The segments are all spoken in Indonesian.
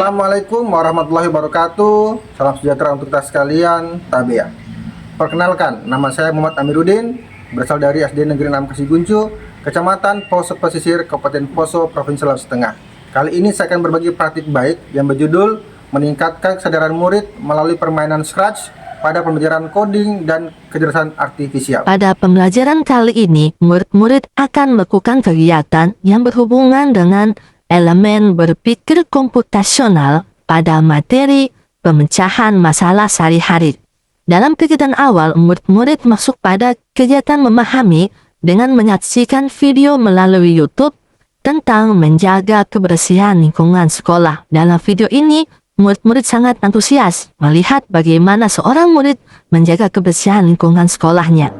Assalamualaikum warahmatullahi wabarakatuh. Salam sejahtera untuk kita sekalian. Tabea. Perkenalkan, nama saya Muhammad Amiruddin, berasal dari SD Negeri 6 Kasiguncu, Kecamatan Poso Pesisir, Kabupaten Poso, Provinsi Sulawesi Tengah. Kali ini saya akan berbagi praktik baik yang berjudul meningkatkan kesadaran murid melalui permainan Scratch pada pembelajaran coding dan kecerdasan artifisial. Pada pembelajaran kali ini, murid-murid akan melakukan kegiatan yang berhubungan dengan elemen berpikir komputasional pada materi pemecahan masalah sehari-hari. Dalam kegiatan awal, murid-murid masuk pada kegiatan memahami dengan menyaksikan video melalui YouTube tentang menjaga kebersihan lingkungan sekolah. Dalam video ini, murid-murid sangat antusias melihat bagaimana seorang murid menjaga kebersihan lingkungan sekolahnya.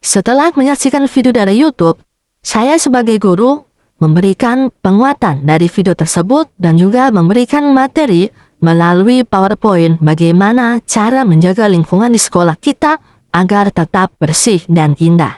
Setelah menyaksikan video dari YouTube, saya sebagai guru memberikan penguatan dari video tersebut dan juga memberikan materi melalui PowerPoint bagaimana cara menjaga lingkungan di sekolah kita agar tetap bersih dan indah.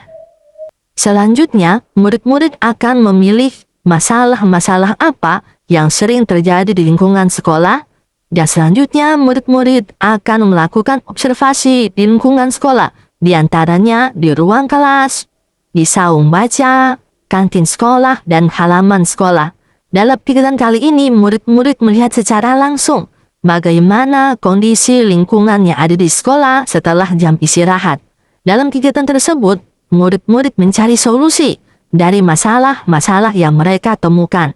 Selanjutnya, murid-murid akan memilih masalah-masalah apa yang sering terjadi di lingkungan sekolah, dan selanjutnya murid-murid akan melakukan observasi di lingkungan sekolah, di antaranya di ruang kelas, di saung baca, kantin sekolah, dan halaman sekolah. Dalam kegiatan kali ini, murid-murid melihat secara langsung bagaimana kondisi lingkungan yang ada di sekolah setelah jam istirahat. Dalam kegiatan tersebut, murid-murid mencari solusi dari masalah-masalah yang mereka temukan.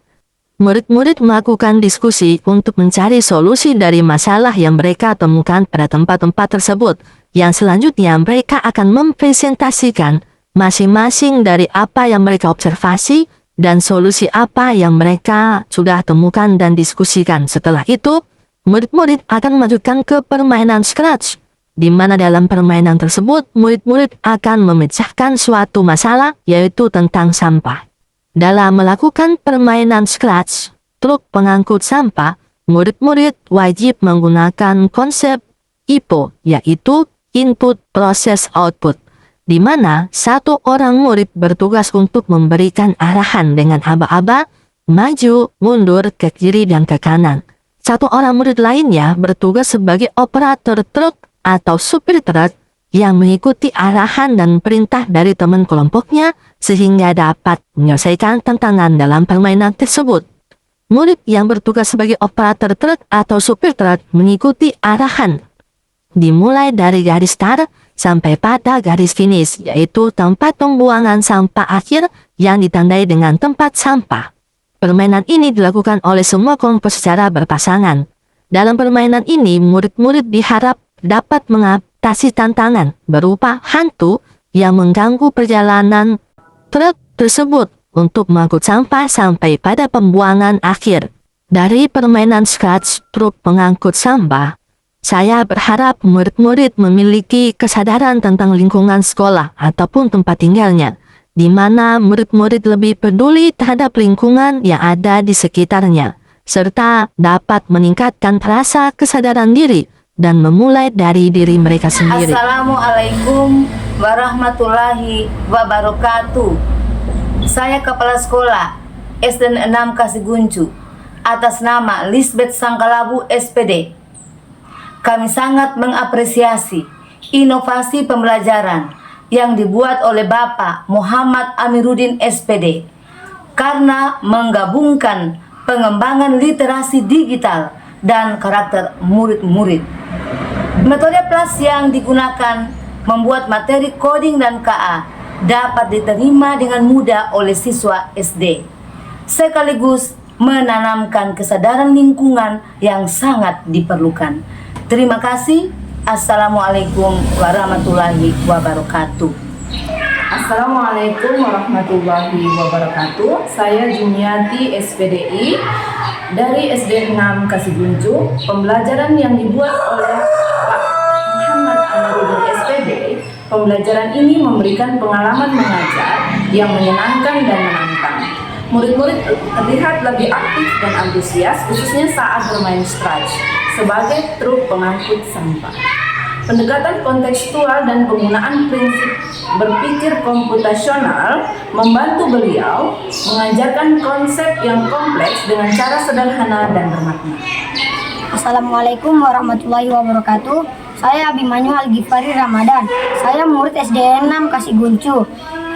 Murid-murid melakukan diskusi untuk mencari solusi dari masalah yang mereka temukan pada tempat-tempat tersebut, yang selanjutnya mereka akan mempresentasikan masing-masing dari apa yang mereka observasi dan solusi apa yang mereka sudah temukan dan diskusikan. Setelah itu, murid-murid akan melanjutkan ke permainan Scratch, di mana dalam permainan tersebut murid-murid akan memecahkan suatu masalah, yaitu tentang sampah. Dalam melakukan permainan Scratch, truk pengangkut sampah, murid-murid wajib menggunakan konsep IPO, yaitu Input Process Output, di mana satu orang murid bertugas untuk memberikan arahan dengan aba-aba, maju, mundur, ke kiri, dan ke kanan. Satu orang murid lainnya bertugas sebagai operator truk atau supir truk yang mengikuti arahan dan perintah dari teman kelompoknya sehingga dapat menyelesaikan tantangan dalam permainan tersebut. Murid yang bertugas sebagai operator truk atau supir truk mengikuti arahan dimulai dari garis start sampai pada garis finish, yaitu tempat pembuangan sampah akhir yang ditandai dengan tempat sampah. Permainan ini dilakukan oleh semua kelompok secara berpasangan. Dalam permainan ini, murid-murid diharap dapat mengatasi tantangan berupa hantu yang mengganggu perjalanan truk tersebut untuk mengangkut sampah sampai pada pembuangan akhir. Dari permainan Scratch truk pengangkut sampah, saya berharap murid-murid memiliki kesadaran tentang lingkungan sekolah ataupun tempat tinggalnya, di mana murid-murid lebih peduli terhadap lingkungan yang ada di sekitarnya, serta dapat meningkatkan rasa kesadaran diri dan memulai dari diri mereka sendiri. Assalamualaikum warahmatullahi wabarakatuh. Saya Kepala Sekolah SD 6 Kasiguncu atas nama Lisbeth Sangkalabu SPD. Kami sangat mengapresiasi inovasi pembelajaran yang dibuat oleh Bapak Muhammad Amiruddin SPD karena menggabungkan pengembangan literasi digital dan karakter murid-murid. Metode PLAS yang digunakan membuat materi coding dan KA dapat diterima dengan mudah oleh siswa SD, sekaligus menanamkan kesadaran lingkungan yang sangat diperlukan. Terima kasih. Assalamualaikum warahmatullahi wabarakatuh. Assalamualaikum warahmatullahi wabarakatuh. Saya Jumiati SPDI dari SD 6 Kasiguncu. Pembelajaran yang dibuat oleh Pak Muhammad Amiruddin SPD, pembelajaran ini memberikan pengalaman mengajar yang menyenangkan dan menantang. Murid-murid terlihat lebih aktif dan antusias, khususnya saat bermain Scratch sebagai truk pengangkut sampah. Pendekatan kontekstual dan penggunaan prinsip berpikir komputasional membantu beliau mengajarkan konsep yang kompleks dengan cara sederhana dan bermakna. Assalamualaikum warahmatullahi wabarakatuh. Saya Abimanyu Al-Ghifari Ramadan. Saya murid SD 6 Kasiguncu.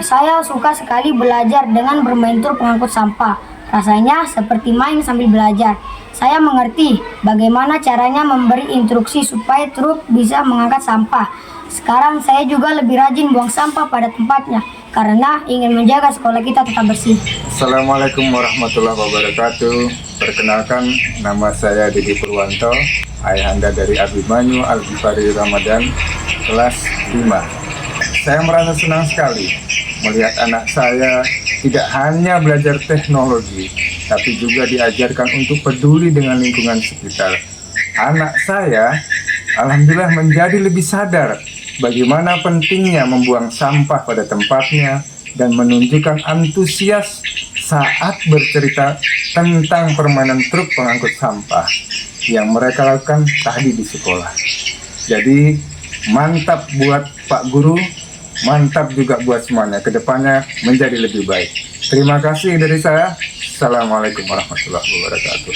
Saya suka sekali belajar dengan bermain truk pengangkut sampah. Rasanya seperti main sambil belajar. Saya mengerti bagaimana caranya memberi instruksi supaya truk bisa mengangkat sampah. Sekarang saya juga lebih rajin buang sampah pada tempatnya karena ingin menjaga sekolah kita tetap bersih. Assalamualaikum warahmatullahi wabarakatuh. Perkenalkan, nama saya Didi Purwanto, ayahanda dari Abimanyu Al-Ghifari Ramadan, kelas 5. Saya merasa senang sekali melihat anak saya tidak hanya belajar teknologi, tapi juga diajarkan untuk peduli dengan lingkungan sekitar. Anak saya, alhamdulillah, menjadi lebih sadar bagaimana pentingnya membuang sampah pada tempatnya dan menunjukkan antusias saat bercerita tentang permainan truk pengangkut sampah yang mereka lakukan tadi di sekolah. Jadi mantap buat Pak Guru, mantap juga buat semuanya. Kedepannya menjadi lebih baik. Terima kasih dari saya. Assalamualaikum warahmatullahi wabarakatuh.